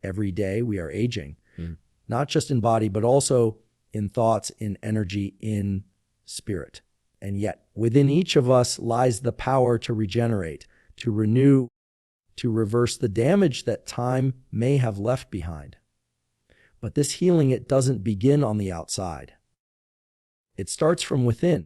Every day we are aging, not just in body, but also in thoughts, in energy, in spirit. And yet within each of us lies the power to regenerate, to renew, to reverse the damage that time may have left behind. But this healing, it doesn't begin on the outside. It starts from within.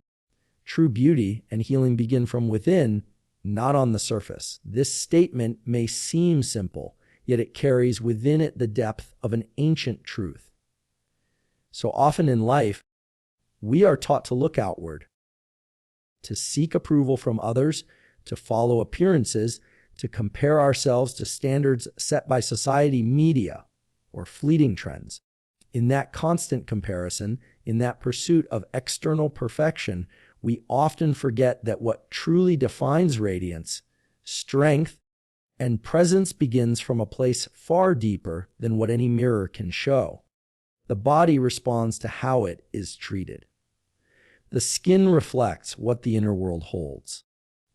True beauty and healing begin from within, not on the surface. This statement may seem simple, yet it carries within it the depth of an ancient truth. So often in life, we are taught to look outward, to seek approval from others, to follow appearances, to compare ourselves to standards set by society, media, or fleeting trends. In that constant comparison, in that pursuit of external perfection, we often forget that what truly defines radiance, strength, and presence begins from a place far deeper than what any mirror can show. The body responds to how it is treated. The skin reflects what the inner world holds.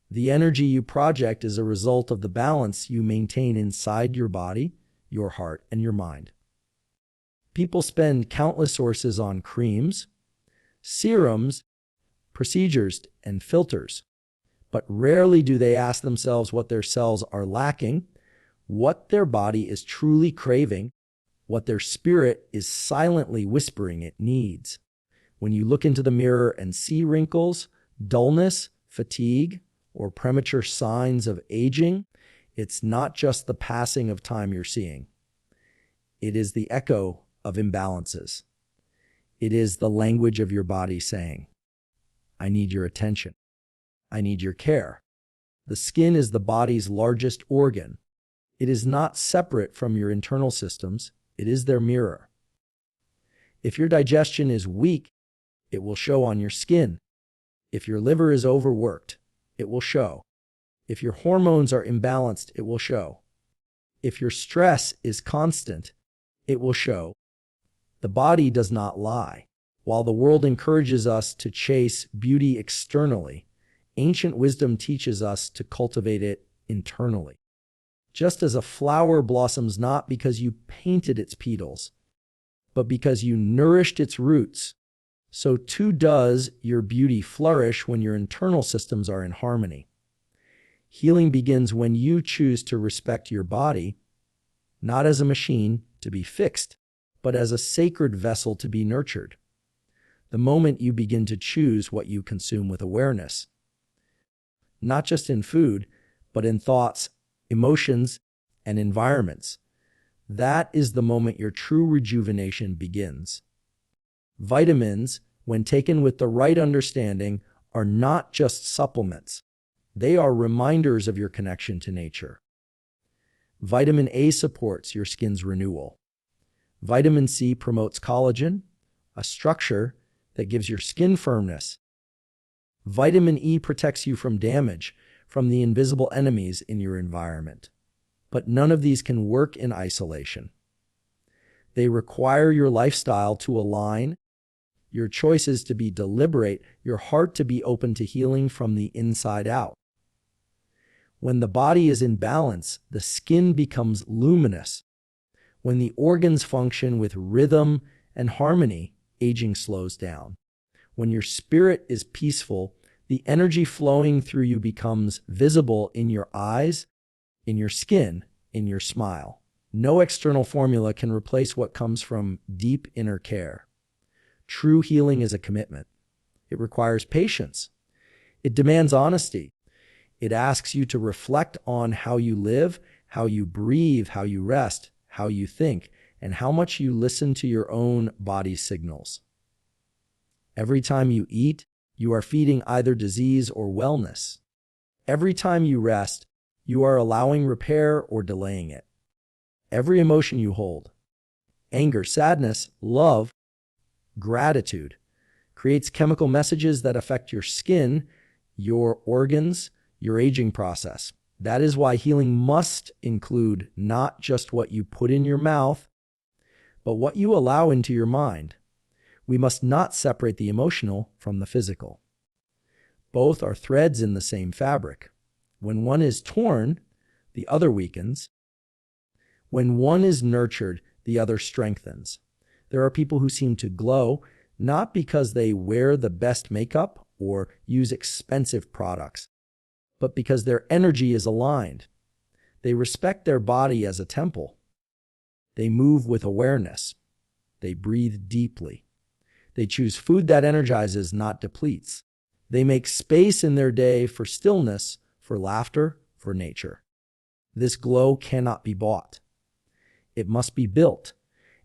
The energy you project is a result of the balance you maintain inside your body, your heart, and your mind. People spend countless sources on creams, serums, procedures, and filters, but rarely do they ask themselves what their cells are lacking, what their body is truly craving, what their spirit is silently whispering it needs. When you look into the mirror and see wrinkles, dullness, fatigue, or premature signs of aging, it's not just the passing of time you're seeing. It is the echo of imbalances. It is the language of your body saying, I need your attention. I need your care. The skin is the body's largest organ. It is not separate from your internal systems. It is their mirror. If your digestion is weak, it will show on your skin. If your liver is overworked, it will show. If your hormones are imbalanced, it will show. If your stress is constant, it will show. The body does not lie. While the world encourages us to chase beauty externally, ancient wisdom teaches us to cultivate it internally. Just as a flower blossoms not because you painted its petals, but because you nourished its roots, so too does your beauty flourish when your internal systems are in harmony. Healing begins when you choose to respect your body, not as a machine to be fixed, but as a sacred vessel to be nurtured. The moment you begin to choose what you consume with awareness, not just in food, but in thoughts, emotions, and environments, that is the moment your true rejuvenation begins. Vitamins, when taken with the right understanding, are not just supplements. They are reminders of your connection to nature. Vitamin A supports your skin's renewal. Vitamin C promotes collagen, a structure that gives your skin firmness. Vitamin E protects you from damage, from the invisible enemies in your environment. But none of these can work in isolation. They require your lifestyle to align, your choices to be deliberate, your heart to be open to healing from the inside out. When the body is in balance, the skin becomes luminous. When the organs function with rhythm and harmony, aging slows down. When your spirit is peaceful, the energy flowing through you becomes visible in your eyes, in your skin, in your smile. No external formula can replace what comes from deep inner care. True healing is a commitment. It requires patience. It demands honesty. It asks you to reflect on how you live, how you breathe, how you rest, how you think, and how much you listen to your own body's signals. Every time you eat, you are feeding either disease or wellness. Every time you rest, you are allowing repair or delaying it. Every emotion you hold, anger, sadness, love, gratitude, creates chemical messages that affect your skin, your organs, your aging process. That is why healing must include not just what you put in your mouth, but what you allow into your mind. We must not separate the emotional from the physical. Both are threads in the same fabric. When one is torn, the other weakens. When one is nurtured, the other strengthens. There are people who seem to glow not because they wear the best makeup or use expensive products, but because their energy is aligned. They respect their body as a temple. They move with awareness. They breathe deeply. They choose food that energizes, not depletes. They make space in their day for stillness, for laughter, for nature. This glow cannot be bought. It must be built,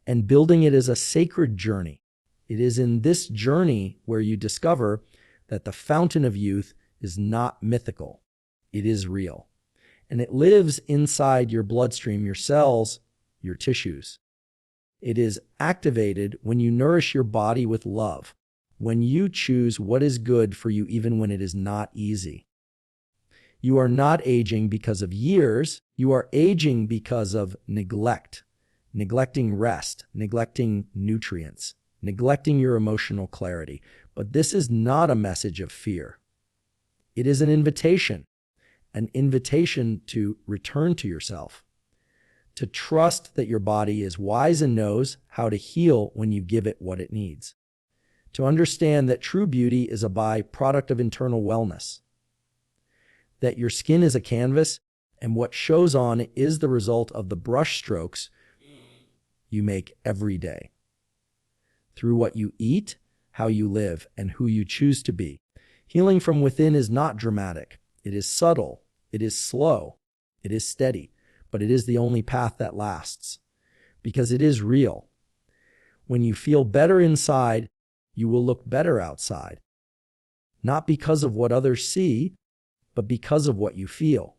and building it is a sacred journey. It is in this journey where you discover that the fountain of youth is not mythical. It is real, and it lives inside your bloodstream, your cells, your tissues. It is activated when you nourish your body with love, when you choose what is good for you even when it is not easy. You are not aging because of years. You are aging because of neglect, neglecting rest, neglecting nutrients, neglecting your emotional clarity. But this is not a message of fear. It is an invitation to return to yourself, to trust that your body is wise and knows how to heal when you give it what it needs, to understand that true beauty is a byproduct of internal wellness, that your skin is a canvas and what shows on is the result of the brush strokes you make every day, through what you eat, how you live, and who you choose to be. Healing from within is not dramatic. It is subtle. It is slow. It is steady. But it is the only path that lasts, because it is real. When you feel better inside, you will look better outside. Not because of what others see, but because of what you feel.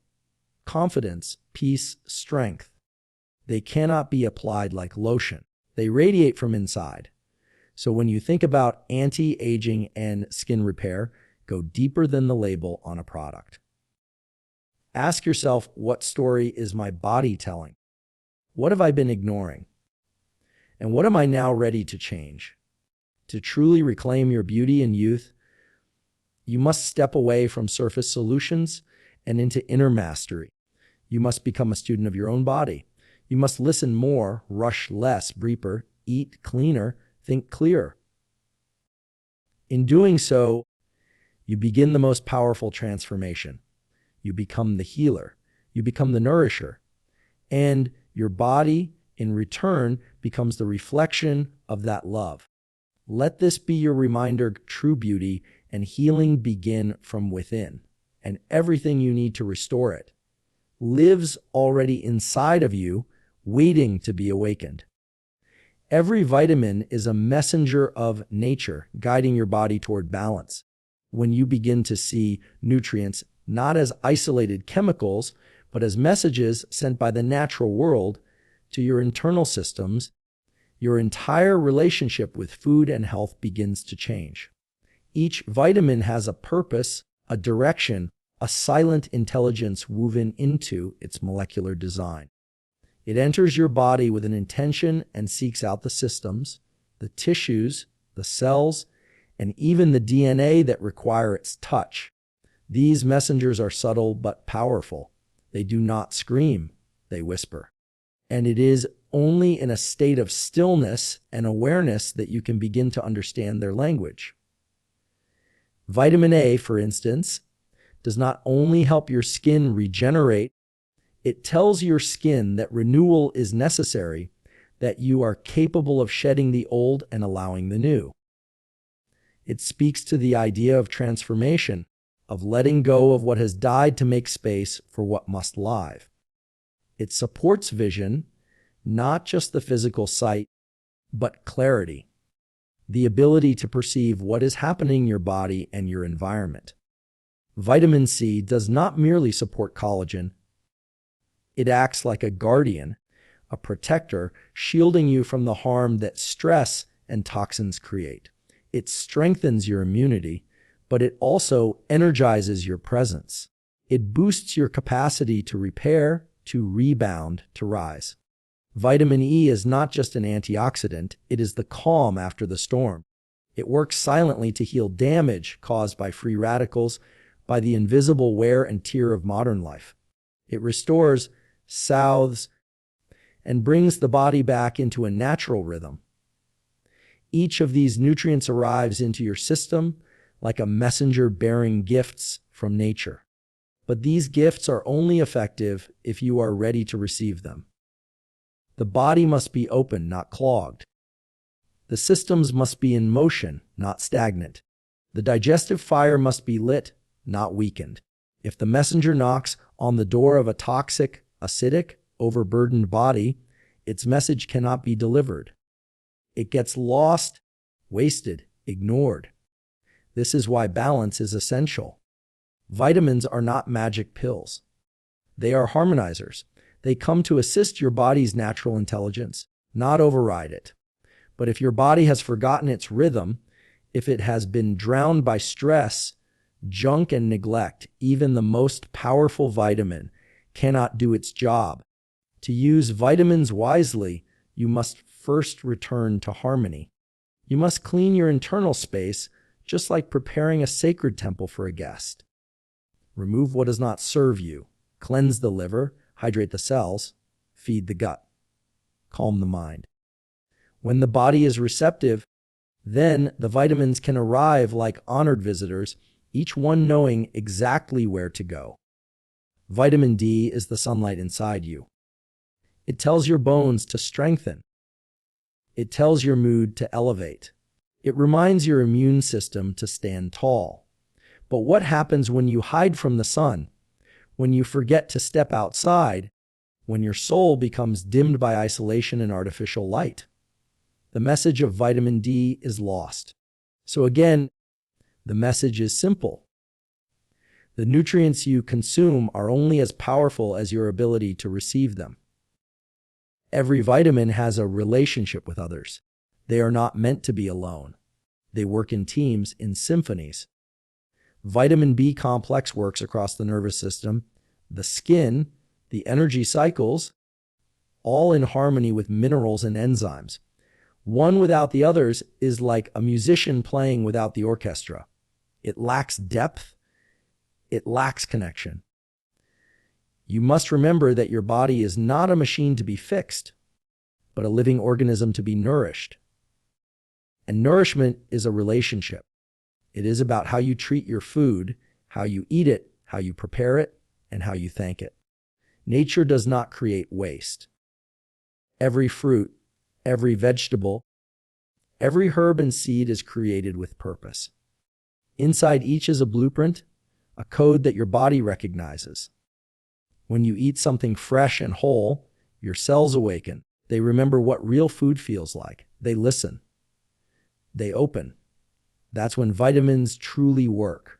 Confidence, peace, strength. They cannot be applied like lotion. They radiate from inside. So when you think about anti-aging and skin repair, go deeper than the label on a product. Ask yourself, what story is my body telling? What have I been ignoring? And what am I now ready to change? To truly reclaim your beauty and youth, you must step away from surface solutions and into inner mastery. You must become a student of your own body. You must listen more, rush less, breathe, eat cleaner, think clearer. In doing so, you begin the most powerful transformation. You become the healer. You become the nourisher. And your body, in return, becomes the reflection of that love. Let this be your reminder: true beauty and healing begin from within, and everything you need to restore it lives already inside of you, waiting to be awakened. Every vitamin is a messenger of nature, guiding your body toward balance. When you begin to see nutrients not as isolated chemicals, but as messages sent by the natural world to your internal systems, your entire relationship with food and health begins to change. Each vitamin has a purpose, a direction, a silent intelligence woven into its molecular design. It enters your body with an intention and seeks out the systems, the tissues, the cells, and even the DNA that require its touch. These messengers are subtle but powerful. They do not scream, they whisper. And it is only in a state of stillness and awareness that you can begin to understand their language. Vitamin A, for instance, does not only help your skin regenerate, it tells your skin that renewal is necessary, that you are capable of shedding the old and allowing the new. It speaks to the idea of transformation, of letting go of what has died to make space for what must live. It supports vision, not just the physical sight, but clarity, the ability to perceive what is happening in your body and your environment. Vitamin C does not merely support collagen. It acts like a guardian, a protector, shielding you from the harm that stress and toxins create. It strengthens your immunity, but it also energizes your presence. It boosts your capacity to repair, to rebound, to rise. Vitamin E is not just an antioxidant, it is the calm after the storm. It works silently to heal damage caused by free radicals, by the invisible wear and tear of modern life. It restores, soothes, and brings the body back into a natural rhythm. Each of these nutrients arrives into your system like a messenger bearing gifts from nature. But these gifts are only effective if you are ready to receive them. The body must be open, not clogged. The systems must be in motion, not stagnant. The digestive fire must be lit, not weakened. If the messenger knocks on the door of a toxic, acidic, overburdened body, its message cannot be delivered. It gets lost, wasted, ignored. This is why balance is essential. Vitamins are not magic pills. They are harmonizers. They come to assist your body's natural intelligence, not override it. But if your body has forgotten its rhythm, if it has been drowned by stress, junk, and neglect, even the most powerful vitamin cannot do its job. To use vitamins wisely, you must first return to harmony. You must clean your internal space, just like preparing a sacred temple for a guest. Remove what does not serve you. Cleanse the liver, hydrate the cells, feed the gut, calm the mind. When the body is receptive, then the vitamins can arrive like honored visitors, each one knowing exactly where to go. Vitamin D is the sunlight inside you. It tells your bones to strengthen. It tells your mood to elevate. It reminds your immune system to stand tall. But what happens when you hide from the sun? When you forget to step outside? When your soul becomes dimmed by isolation and artificial light? The message of vitamin D is lost. So again, the message is simple. The nutrients you consume are only as powerful as your ability to receive them. Every vitamin has a relationship with others. They are not meant to be alone. They work in teams, in symphonies. Vitamin B complex works across the nervous system, the skin, the energy cycles, all in harmony with minerals and enzymes. One without the others is like a musician playing without the orchestra. It lacks depth. It lacks connection. You must remember that your body is not a machine to be fixed, but a living organism to be nourished. And nourishment is a relationship. It is about how you treat your food, how you eat it, how you prepare it, and how you thank it. Nature does not create waste. Every fruit, every vegetable, every herb and seed is created with purpose. Inside each is a blueprint, a code that your body recognizes. When you eat something fresh and whole, your cells awaken. They remember what real food feels like. They listen. They open. That's when vitamins truly work.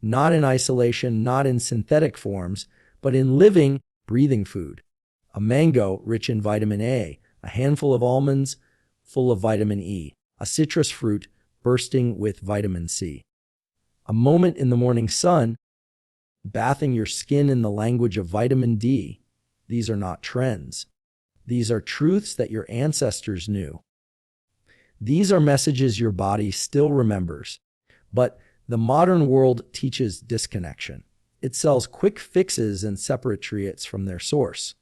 Not in isolation, not in synthetic forms, but in living, breathing food. A mango rich in vitamin A, a handful of almonds full of vitamin E, a citrus fruit bursting with vitamin C. A moment in the morning sun, bathing your skin in the language of vitamin D. These are not trends. These are truths that your ancestors knew. These are messages your body still remembers. But the modern world teaches disconnection. It sells quick fixes and separates from their source.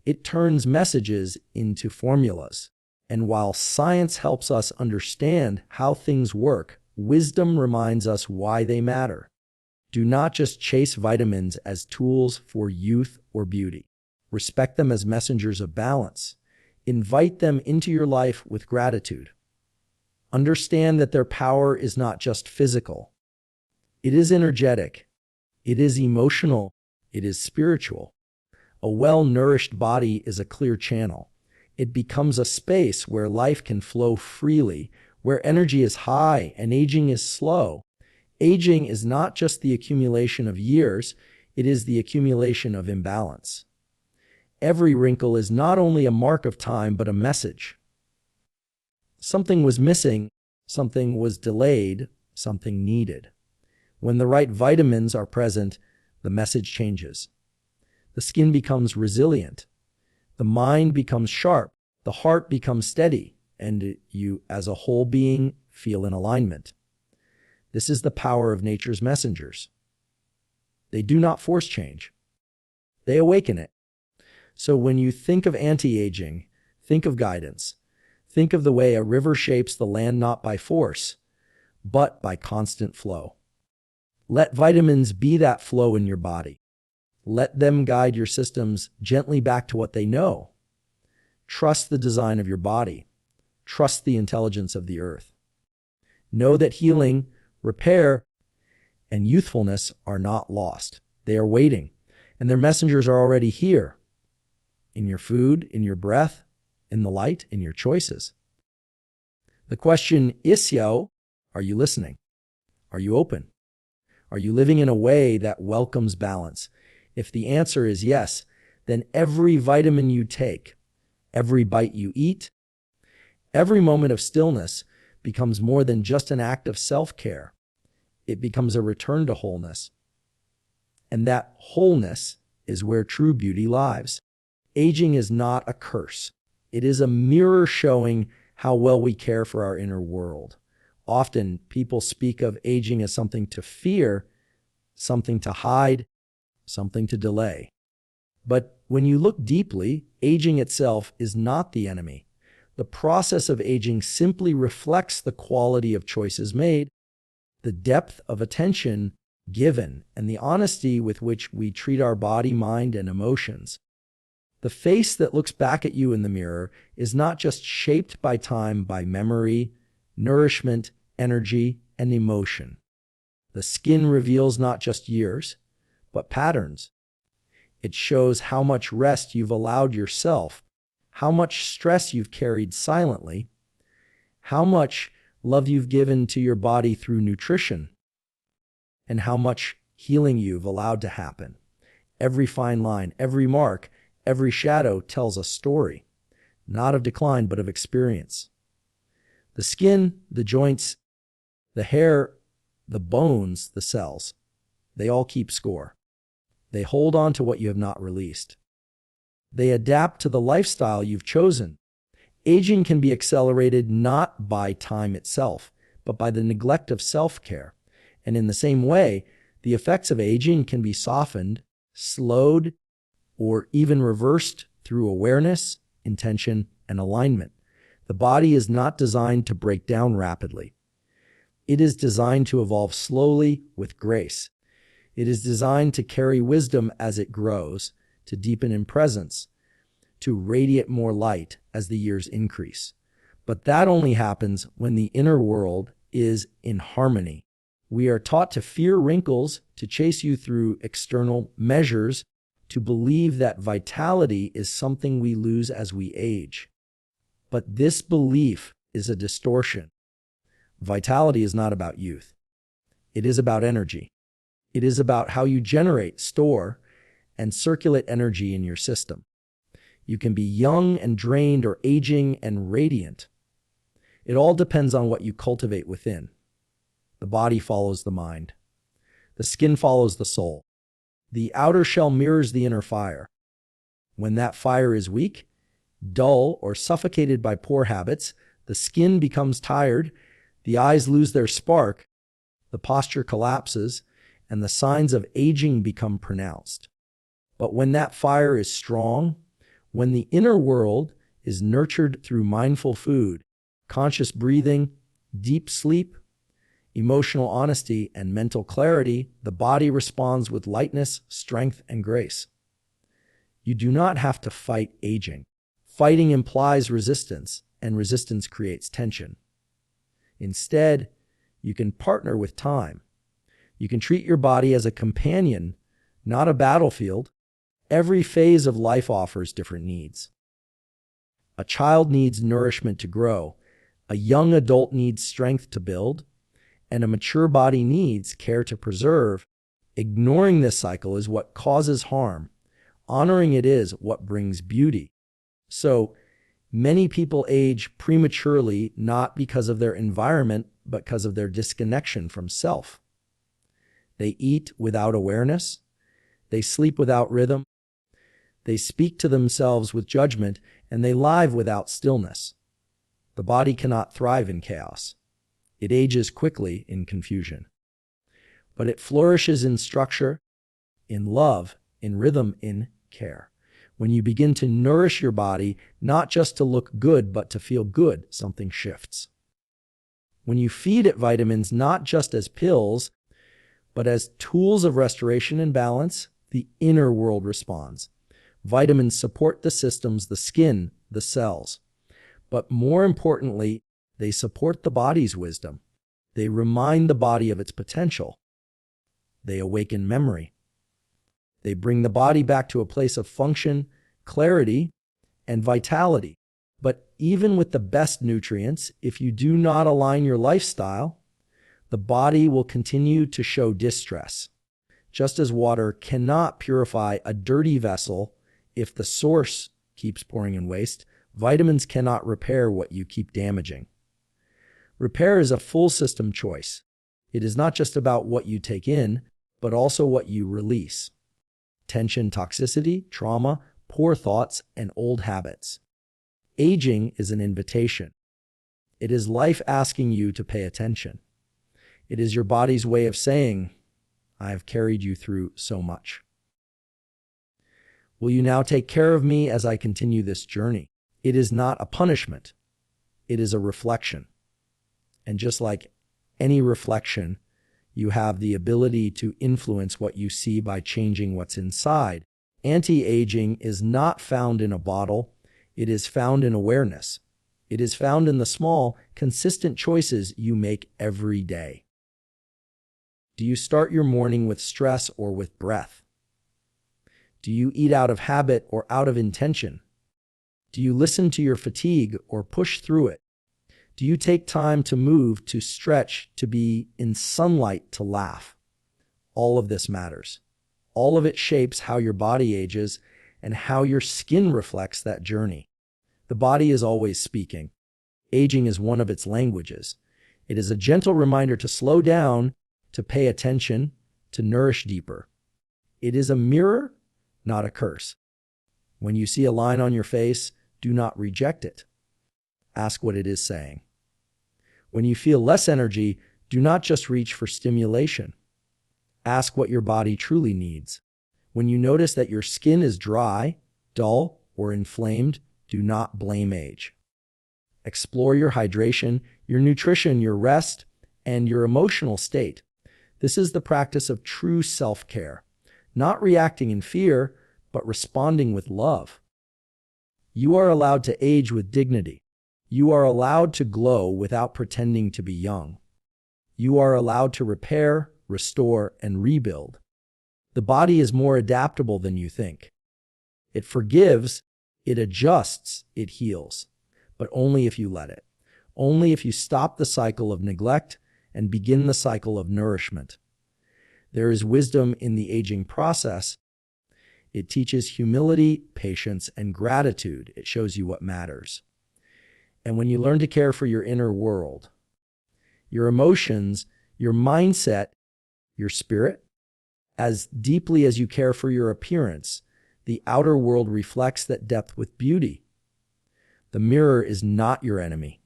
It turns messages into formulas. And while science helps us understand how things work, wisdom reminds us why they matter. Do not just chase vitamins as tools for youth or beauty. Respect them as messengers of balance. Invite them into your life with gratitude. Understand that their power is not just physical. It is energetic. It is emotional. It is spiritual. A well-nourished body is a clear channel. It becomes a space where life can flow freely, where energy is high and aging is slow. Aging is not just the accumulation of years, it is the accumulation of imbalance. Every wrinkle is not only a mark of time, but a message. Something was missing, something was delayed, something needed. When the right vitamins are present, the message changes. The skin becomes resilient. The mind becomes sharp. The heart becomes steady. And you, as a whole being, feel in alignment. This is the power of nature's messengers. They do not force change. They awaken it. So when you think of anti-aging, think of guidance. Think of the way a river shapes the land not by force, but by constant flow. Let vitamins be that flow in your body. Let them guide your systems gently back to what they know. Trust the design of your body. Trust the intelligence of the earth. Know that healing, repair, and youthfulness are not lost. They are waiting, and their messengers are already here. In your food, in your breath, in the light, in your choices. The question is, are you listening? Are you open? Are you living in a way that welcomes balance? If the answer is yes, then every vitamin you take, every bite you eat, every moment of stillness becomes more than just an act of self-care. It becomes a return to wholeness. And that wholeness is where true beauty lies. Aging is not a curse. It is a mirror showing how well we care for our inner world. Often, people speak of aging as something to fear, something to hide, something to delay. But when you look deeply, aging itself is not the enemy. The process of aging simply reflects the quality of choices made, the depth of attention given, and the honesty with which we treat our body, mind, and emotions. The face that looks back at you in the mirror is not just shaped by time, by memory, nourishment, energy, and emotion. The skin reveals not just years, but patterns. It shows how much rest you've allowed yourself, how much stress you've carried silently, how much love you've given to your body through nutrition, and how much healing you've allowed to happen. Every fine line, every mark, every shadow tells a story, not of decline, but of experience. The skin, the joints, the hair, the bones, the cells, they all keep score. They hold on to what you have not released. They adapt to the lifestyle you've chosen. Aging can be accelerated not by time itself, but by the neglect of self-care. And in the same way, the effects of aging can be softened, slowed, or even reversed through awareness, intention, and alignment. The body is not designed to break down rapidly. It is designed to evolve slowly with grace. It is designed to carry wisdom as it grows, to deepen in presence, to radiate more light as the years increase. But that only happens when the inner world is in harmony. We are taught to fear wrinkles, to chase you through external measures, to believe that vitality is something we lose as we age. But this belief is a distortion. Vitality is not about youth. It is about energy. It is about how you generate, store, and circulate energy in your system. You can be young and drained or aging and radiant. It all depends on what you cultivate within. The body follows the mind. The skin follows the soul. The outer shell mirrors the inner fire. When that fire is weak, dull, or suffocated by poor habits, the skin becomes tired, the eyes lose their spark, the posture collapses, and the signs of aging become pronounced. But when that fire is strong, when the inner world is nurtured through mindful food, conscious breathing, deep sleep, emotional honesty, and mental clarity, the body responds with lightness, strength, and grace. You do not have to fight aging. Fighting implies resistance, and resistance creates tension. Instead, you can partner with time. You can treat your body as a companion, not a battlefield. Every phase of life offers different needs. A child needs nourishment to grow, a young adult needs strength to build, and a mature body needs care to preserve. Ignoring this cycle is what causes harm. Honoring it is what brings beauty. So, many people age prematurely not because of their environment, but because of their disconnection from self. They eat without awareness. They sleep without rhythm. They speak to themselves with judgment, and they live without stillness. The body cannot thrive in chaos. It ages quickly in confusion. But it flourishes in structure, in love, in rhythm, in care. When you begin to nourish your body, not just to look good, but to feel good, something shifts. When you feed it vitamins, not just as pills, but as tools of restoration and balance, the inner world responds. Vitamins support the systems, the skin, the cells. But more importantly, they support the body's wisdom. They remind the body of its potential. They awaken memory. They bring the body back to a place of function, clarity, and vitality. But even with the best nutrients, if you do not align your lifestyle, the body will continue to show distress. Just as water cannot purify a dirty vessel if the source keeps pouring in waste, vitamins cannot repair what you keep damaging. Repair is a full system choice. It is not just about what you take in, but also what you release. Tension, toxicity, trauma, poor thoughts, and old habits. Aging is an invitation. It is life asking you to pay attention. It is your body's way of saying, I have carried you through so much. Will you now take care of me as I continue this journey? It is not a punishment. It is a reflection. And just like any reflection, you have the ability to influence what you see by changing what's inside. Anti-aging is not found in a bottle. It is found in awareness. It is found in the small, consistent choices you make every day. Do you start your morning with stress or with breath? Do you eat out of habit or out of intention? Do you listen to your fatigue or push through it? Do you take time to move, to stretch, to be in sunlight, to laugh? All of this matters. All of it shapes how your body ages and how your skin reflects that journey. The body is always speaking. Aging is one of its languages. It is a gentle reminder to slow down, to pay attention, to nourish deeper. It is a mirror, not a curse. When you see a line on your face, do not reject it. Ask what it is saying. When you feel less energy, do not just reach for stimulation. Ask what your body truly needs. When you notice that your skin is dry, dull, or inflamed, do not blame age. Explore your hydration, your nutrition, your rest, and your emotional state. This is the practice of true self-care, not reacting in fear, but responding with love. You are allowed to age with dignity. You are allowed to glow without pretending to be young. You are allowed to repair, restore, and rebuild. The body is more adaptable than you think. It forgives, it adjusts, it heals, but only if you let it. Only if you stop the cycle of neglect and begin the cycle of nourishment. There is wisdom in the aging process. It teaches humility, patience, and gratitude. It shows you what matters. And when you learn to care for your inner world, your emotions, your mindset, your spirit, as deeply as you care for your appearance, the outer world reflects that depth with beauty. The mirror is not your enemy.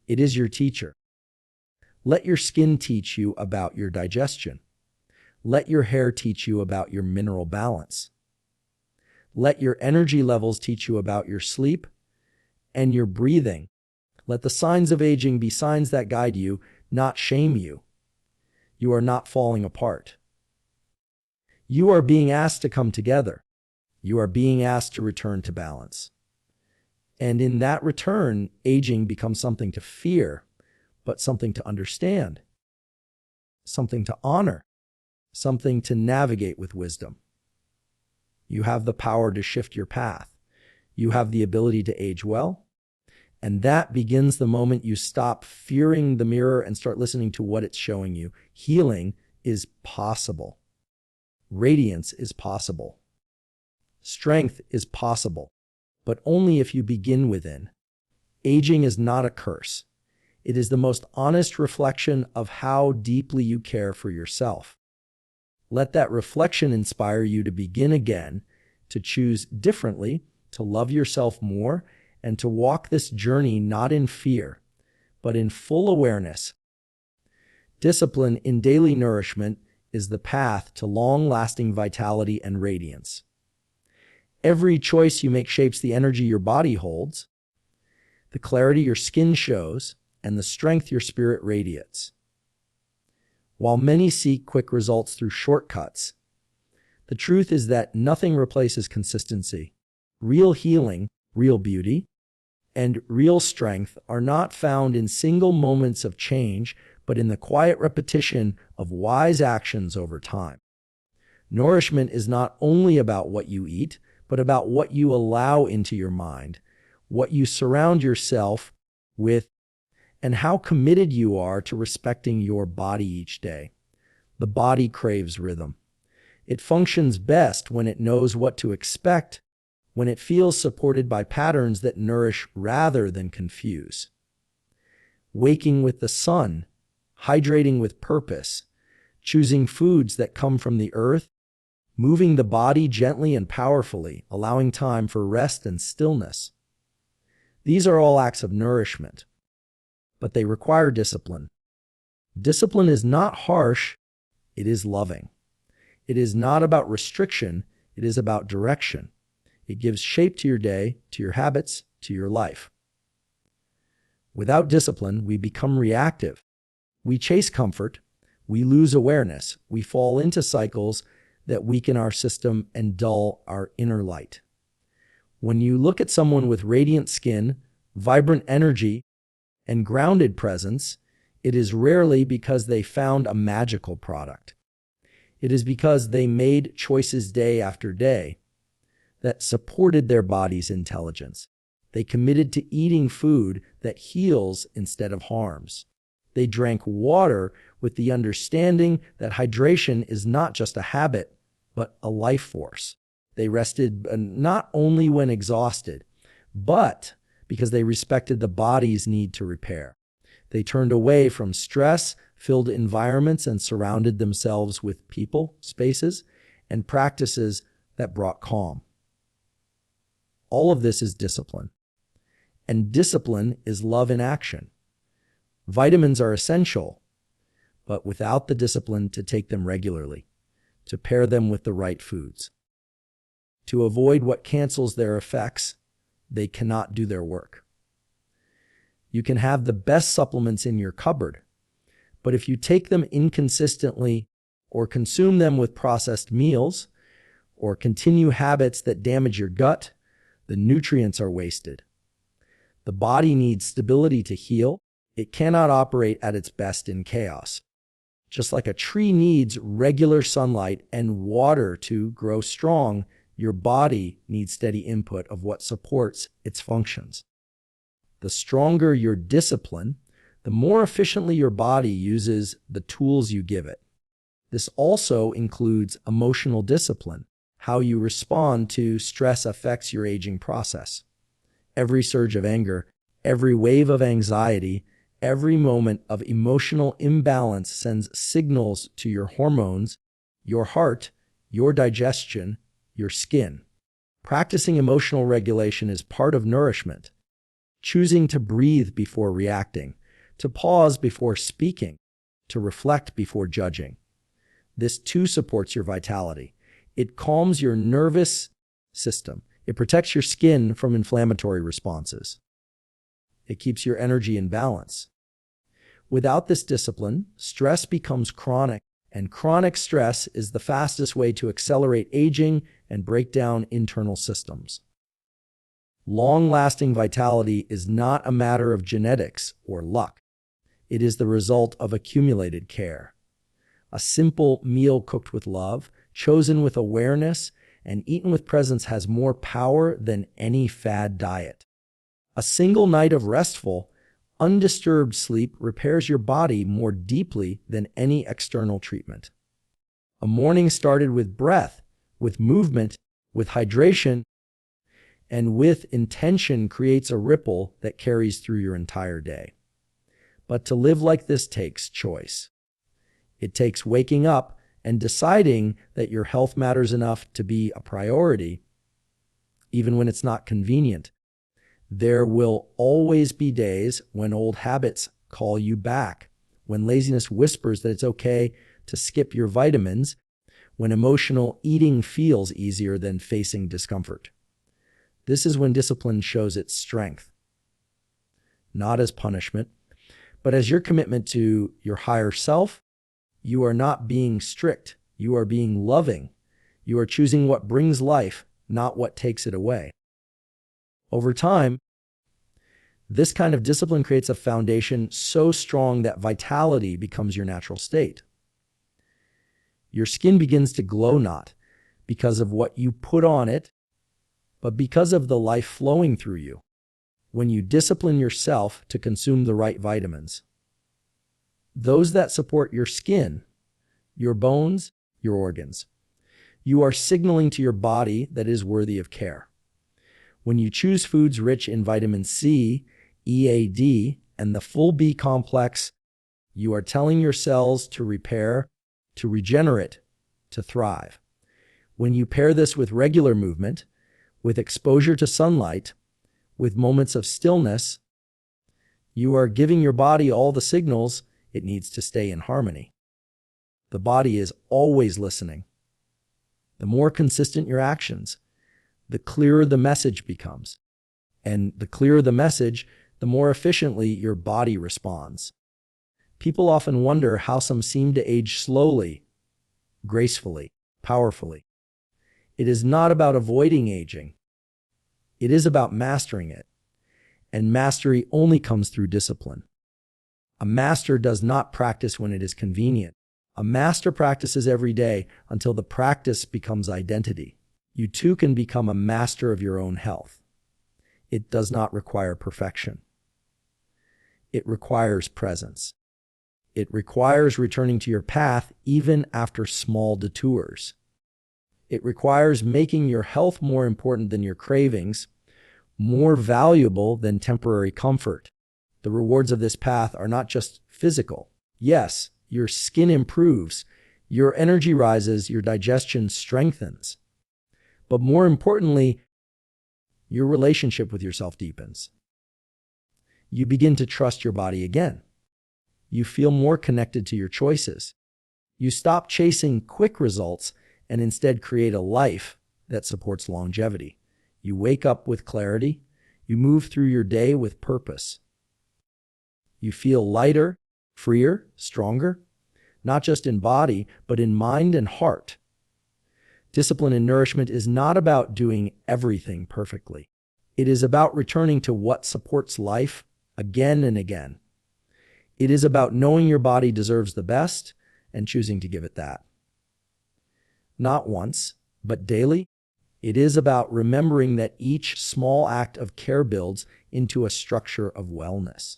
It is your teacher. Let your skin teach you about your digestion. Let your hair teach you about your mineral balance. Let your energy levels teach you about your sleep and your breathing. Let the signs of aging be signs that guide you, not shame you. You are not falling apart. You are being asked to come together. You are being asked to return to balance. And in that return, aging becomes something to fear, but something to understand, something to honor, something to navigate with wisdom. You have the power to shift your path. You have the ability to age well. And that begins the moment you stop fearing the mirror and start listening to what it's showing you. Healing is possible. Radiance is possible. Strength is possible, but only if you begin within. Aging is not a curse. It is the most honest reflection of how deeply you care for yourself. Let that reflection inspire you to begin again, to choose differently, to love yourself more, and to walk this journey not in fear, but in full awareness. Discipline in daily nourishment is the path to long-lasting vitality and radiance. Every choice you make shapes the energy your body holds, the clarity your skin shows, and the strength your spirit radiates. While many seek quick results through shortcuts, the truth is that nothing replaces consistency. Real healing, real beauty, and real strength are not found in single moments of change, but in the quiet repetition of wise actions over time. Nourishment is not only about what you eat, but about what you allow into your mind, what you surround yourself with, and how committed you are to respecting your body each day. The body craves rhythm. It functions best when it knows what to expect, when it feels supported by patterns that nourish rather than confuse. Waking with the sun, hydrating with purpose, choosing foods that come from the earth, moving the body gently and powerfully, allowing time for rest and stillness. These are all acts of nourishment, but they require discipline. Discipline is not harsh, it is loving. It is not about restriction, it is about direction. It gives shape to your day, to your habits, to your life. Without discipline, we become reactive. We chase comfort, we lose awareness, we fall into cycles that weaken our system and dull our inner light. When you look at someone with radiant skin, vibrant energy, and grounded presence, it is rarely because they found a magical product. It is because they made choices day after day that supported their body's intelligence. They committed to eating food that heals instead of harms. They drank water with the understanding that hydration is not just a habit, but a life force. They rested not only when exhausted, but because they respected the body's need to repair. They turned away from stress-filled environments and surrounded themselves with people, spaces, and practices that brought calm. All of this is discipline. And discipline is love in action. Vitamins are essential, but without the discipline to take them regularly, to pair them with the right foods, to avoid what cancels their effects, they cannot do their work. You can have the best supplements in your cupboard, but if you take them inconsistently or consume them with processed meals or continue habits that damage your gut, the nutrients are wasted. The body needs stability to heal. It cannot operate at its best in chaos. Just like a tree needs regular sunlight and water to grow strong, your body needs steady input of what supports its functions. The stronger your discipline, the more efficiently your body uses the tools you give it. This also includes emotional discipline. How you respond to stress affects your aging process. Every surge of anger, every wave of anxiety, every moment of emotional imbalance sends signals to your hormones, your heart, your digestion, your skin. Practicing emotional regulation is part of nourishment. Choosing to breathe before reacting, to pause before speaking, to reflect before judging. This too supports your vitality. It calms your nervous system. It protects your skin from inflammatory responses. It keeps your energy in balance. Without this discipline, stress becomes chronic, and chronic stress is the fastest way to accelerate aging and break down internal systems. Long-lasting vitality is not a matter of genetics or luck. It is the result of accumulated care. A simple meal cooked with love, chosen with awareness, and eaten with presence has more power than any fad diet. A single night of restful, undisturbed sleep repairs your body more deeply than any external treatment. A morning started with breath, with movement, with hydration, and with intention creates a ripple that carries through your entire day. But to live like this takes choice. It takes waking up and deciding that your health matters enough to be a priority, even when it's not convenient. There will always be days when old habits call you back, when laziness whispers that it's okay to skip your vitamins, when emotional eating feels easier than facing discomfort. This is when discipline shows its strength, not as punishment, but as your commitment to your higher self. You are not being strict. You are being loving. You are choosing what brings life, not what takes it away. Over time, this kind of discipline creates a foundation so strong that vitality becomes your natural state. Your skin begins to glow not because of what you put on it, but because of the life flowing through you. When you discipline yourself to consume the right vitamins, those that support your skin, your bones, your organs, you are signaling to your body that it is worthy of care. When you choose foods rich in vitamin C, EAD, and the full B complex, you are telling your cells to repair, to regenerate, to thrive. When you pair this with regular movement, with exposure to sunlight, with moments of stillness, you are giving your body all the signals it needs to stay in harmony. The body is always listening. The more consistent your actions, the clearer the message becomes. And the clearer the message, the more efficiently your body responds. People often wonder how some seem to age slowly, gracefully, powerfully. It is not about avoiding aging. It is about mastering it. And mastery only comes through discipline. A master does not practice when it is convenient. A master practices every day until the practice becomes identity. You too can become a master of your own health. It does not require perfection. It requires presence. It requires returning to your path even after small detours. It requires making your health more important than your cravings, more valuable than temporary comfort. The rewards of this path are not just physical. Yes, your skin improves, your energy rises, your digestion strengthens. But more importantly, your relationship with yourself deepens. You begin to trust your body again. You feel more connected to your choices. You stop chasing quick results and instead create a life that supports longevity. You wake up with clarity. You move through your day with purpose. You feel lighter, freer, stronger, not just in body, but in mind and heart. Discipline and nourishment is not about doing everything perfectly. It is about returning to what supports life again and again. It is about knowing your body deserves the best and choosing to give it that. Not once, but daily. It is about remembering that each small act of care builds into a structure of wellness.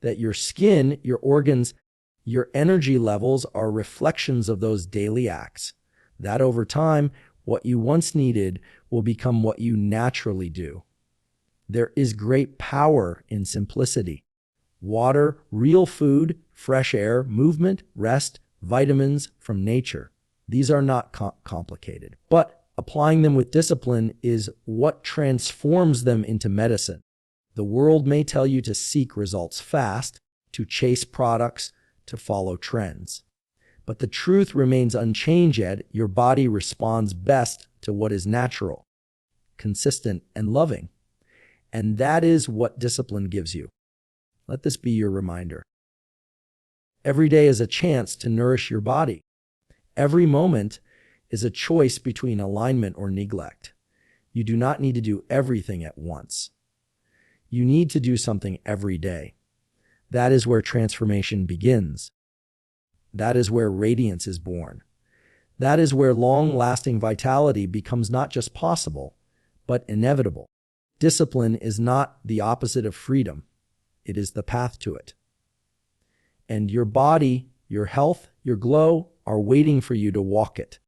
That your skin, your organs, your energy levels are reflections of those daily acts. That over time, what you once needed will become what you naturally do. There is great power in simplicity. Water, real food, fresh air, movement, rest, vitamins from nature. These are not complicated, but applying them with discipline is what transforms them into medicine. The world may tell you to seek results fast, to chase products, to follow trends. But the truth remains unchanged. Your body responds best to what is natural, consistent, and loving. And that is what discipline gives you. Let this be your reminder. Every day is a chance to nourish your body. Every moment is a choice between alignment or neglect. You do not need to do everything at once. You need to do something every day. That is where transformation begins. That is where radiance is born. That is where long-lasting vitality becomes not just possible, but inevitable. Discipline is not the opposite of freedom. It is the path to it. And your body, your health, your glow are waiting for you to walk it.